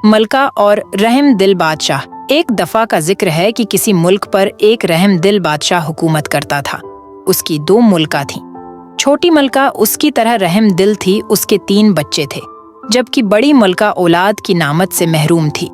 मलका और रहम दिल बादशाह। एक दफा का जिक्र है कि किसी मुल्क पर एक रहम दिल बादशाह हुकूमत करता था। उसकी 2 मुल्का थीं। छोटी मलका उसकी तरह रहम दिल थी, उसके 3 बच्चे थे, जबकि बड़ी मलका औलाद की नामत से महरूम थी।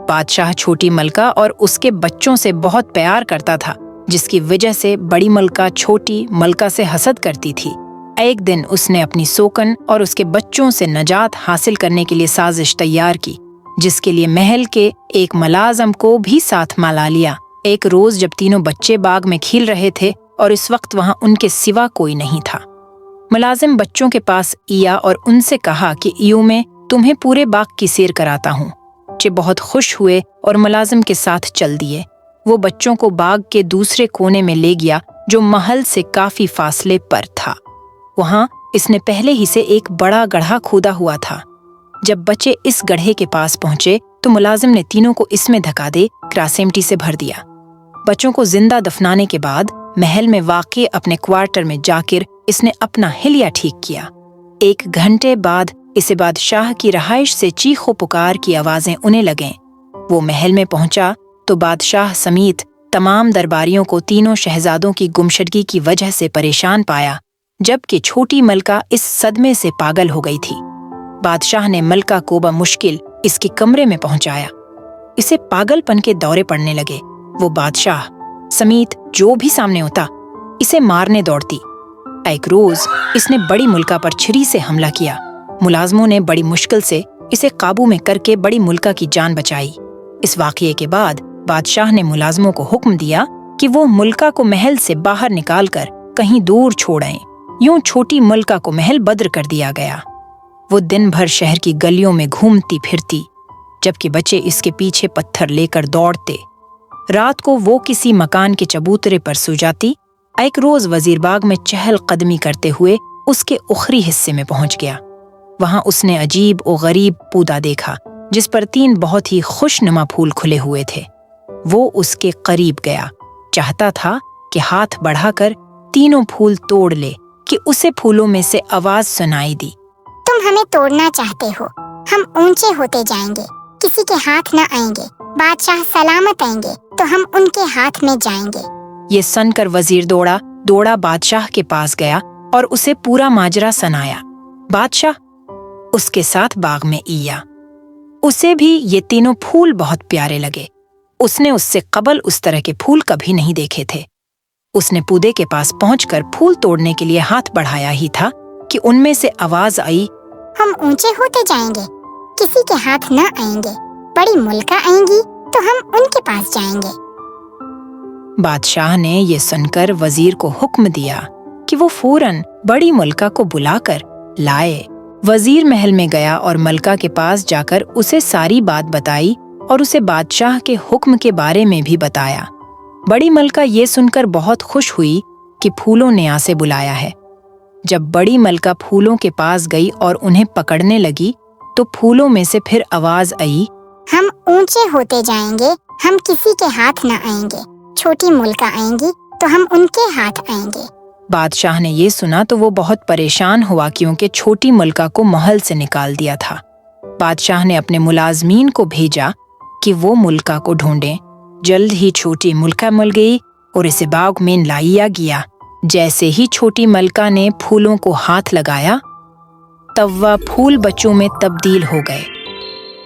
बादशाह छोटी मलका और उसके बच्चों से बहुत प्यार करता था, जिसकी वजह से बड़ी मलका छोटी मलका से हसद करती थी। एक दिन उसने अपनी सोकन और उसके बच्चों से नजात हासिल करने के लिए साजिश तैयार की, जिसके लिए महल के एक मुलाजिम को भी साथ मिला लिया। एक रोज जब तीनों बच्चे बाग में खेल रहे थे और इस वक्त वहां उनके सिवा कोई नहीं था, मुलाजिम बच्चों के पास आया और उनसे कहा कि यूं मैं तुम्हें पूरे बाग की सैर कराता हूँ। बच्चे बहुत खुश हुए और मुलाजिम के साथ चल दिए। वो बच्चों को बाग के दूसरे कोने में ले गया, जो महल से काफी फासले पर था। वहां इसने पहले ही से एक बड़ा गड्ढा खोदा हुआ था। जब बच्चे इस गड्ढे के पास पहुंचे तो मुलाजिम ने तीनों को इसमें धक्का दे क्रासेमटी से भर दिया। बच्चों को जिंदा दफनाने के बाद महल में वाक़ई अपने क्वार्टर में जाकर इसने अपना हिलिया ठीक किया। 1 घंटे बाद इसे बादशाह की रहाइश से चीखों पुकार की आवाजें उन्हें लगें। वो महल में पहुंचा तो बादशाह समेत तमाम दरबारियों को तीनों शहजादों की गुमशदगी की वजह से परेशान पाया, जबकि छोटी मलका इस सदमे से पागल हो गई थी। बादशाह ने मलका को बमुश्किल इसके कमरे में पहुंचाया। इसे पागलपन के दौरे पड़ने लगे। वो बादशाह समेत जो भी सामने होता इसे मारने दौड़ती। एक रोज इसने बड़ी मुल्का पर छुरी से हमला किया। मुलाजमों ने बड़ी मुश्किल से इसे काबू में करके बड़ी मुल्का की जान बचाई। इस वाक़ये के बाद बादशाह ने मुलाजमों को हुक्म दिया कि वो मुल्का को महल से बाहर निकालकर कहीं दूर छोड़ आएं। यूं छोटी मलका को महल बद्र कर दिया गया। वो दिन भर शहर की गलियों में घूमती फिरती, जबकि बच्चे इसके पीछे पत्थर लेकर दौड़ते। रात को वो किसी मकान के चबूतरे पर सो जाती। एक रोज वजीर बाग में चहल कदमी करते हुए उसके उखरी हिस्से में पहुंच गया। वहां उसने अजीब और गरीब पौधा देखा, जिस पर 3 बहुत ही खुशनुमा फूल खुले हुए थे। वो उसके करीब गया, चाहता था कि हाथ बढ़ाकर तीनों फूल तोड़ ले कि उसे फूलों में से आवाज सुनाई दी। तुम हमें तोड़ना चाहते हो, हम ऊंचे होते जाएंगे, किसी के हाथ न आएंगे, बादशाह सलामत आएंगे तो हम उनके हाथ में जाएंगे। ये सुनकर वजीर दौड़ा बादशाह के पास गया और उसे पूरा माजरा सुनाया। बादशाह उसके साथ बाग में आया। उसे भी ये तीनों फूल बहुत प्यारे लगे। उसने उससे कबल उस तरह के फूल कभी नहीं देखे थे। उसने पौधे के पास पहुंचकर फूल तोड़ने के लिए हाथ बढ़ाया ही था कि उनमें से आवाज आई, हम ऊंचे होते जाएंगे, किसी के हाथ न आएंगे, बड़ी मुल्का आएंगी तो हम उनके पास जाएंगे। बादशाह ने ये सुनकर वजीर को हुक्म दिया कि वो फौरन बड़ी मुल्का को बुलाकर लाए। वजीर महल में गया और मलका के पास जाकर उसे सारी बात बताई और उसे बादशाह के हुक्म के बारे में भी बताया। बड़ी मलका ये सुनकर बहुत खुश हुई कि फूलों ने आसे बुलाया है। जब बड़ी मलका फूलों के पास गई और उन्हें पकड़ने लगी तो फूलों में से फिर आवाज आई, हम ऊंचे होते जाएंगे, हम किसी के हाथ न आएंगे, छोटी मुल्का आएंगी तो हम उनके हाथ आएंगे। बादशाह ने ये सुना तो वो बहुत परेशान हुआ, क्योंकि छोटी मलका को महल से निकाल दिया था। बादशाह ने अपने मुलाजमीन को भेजा कि वो मुल्का को ढूंढें। जल्द ही छोटी मुल्का मिल गई और इसे बाग में लाया गया। जैसे ही छोटी मलका ने फूलों को हाथ लगाया तब वह फूल बच्चों में तब्दील हो गए।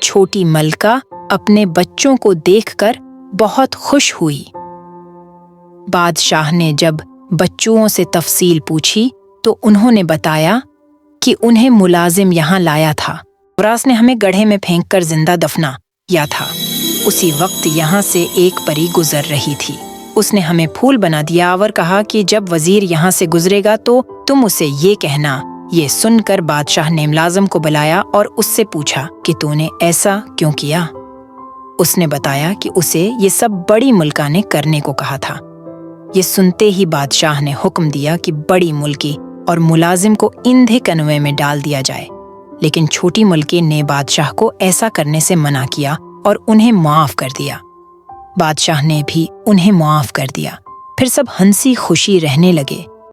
छोटी मलका अपने बच्चों को देखकर बहुत खुश हुई। बादशाह ने जब बच्चों से तफसील पूछी तो उन्होंने बताया कि उन्हें मुलाजिम यहाँ लाया था। वरास ने हमें गड्ढे में फेंक कर जिंदा दफना या था। उसी वक्त यहाँ से एक परी गुजर रही थी। उसने हमें फूल बना दिया और कहा कि जब वजीर यहाँ से गुजरेगा तो तुम उसे ये कहना। ये सुनकर बादशाह ने मुलाजिम को बुलाया और उससे पूछा कि तूने ऐसा क्यों किया। उसने बताया कि उसे ये सब बड़ी मुल्का ने करने को कहा था। ये सुनते ही बादशाह ने हुक्म दिया कि बड़ी मुल्की और मुलाजिम को ईंधे कनवे में डाल दिया जाए। लेकिन छोटी मुल्की ने बादशाह को ऐसा करने से मना किया और उन्हें माफ कर दिया। बादशाह ने भी उन्हें माफ कर दिया। फिर सब हंसी खुशी रहने लगे।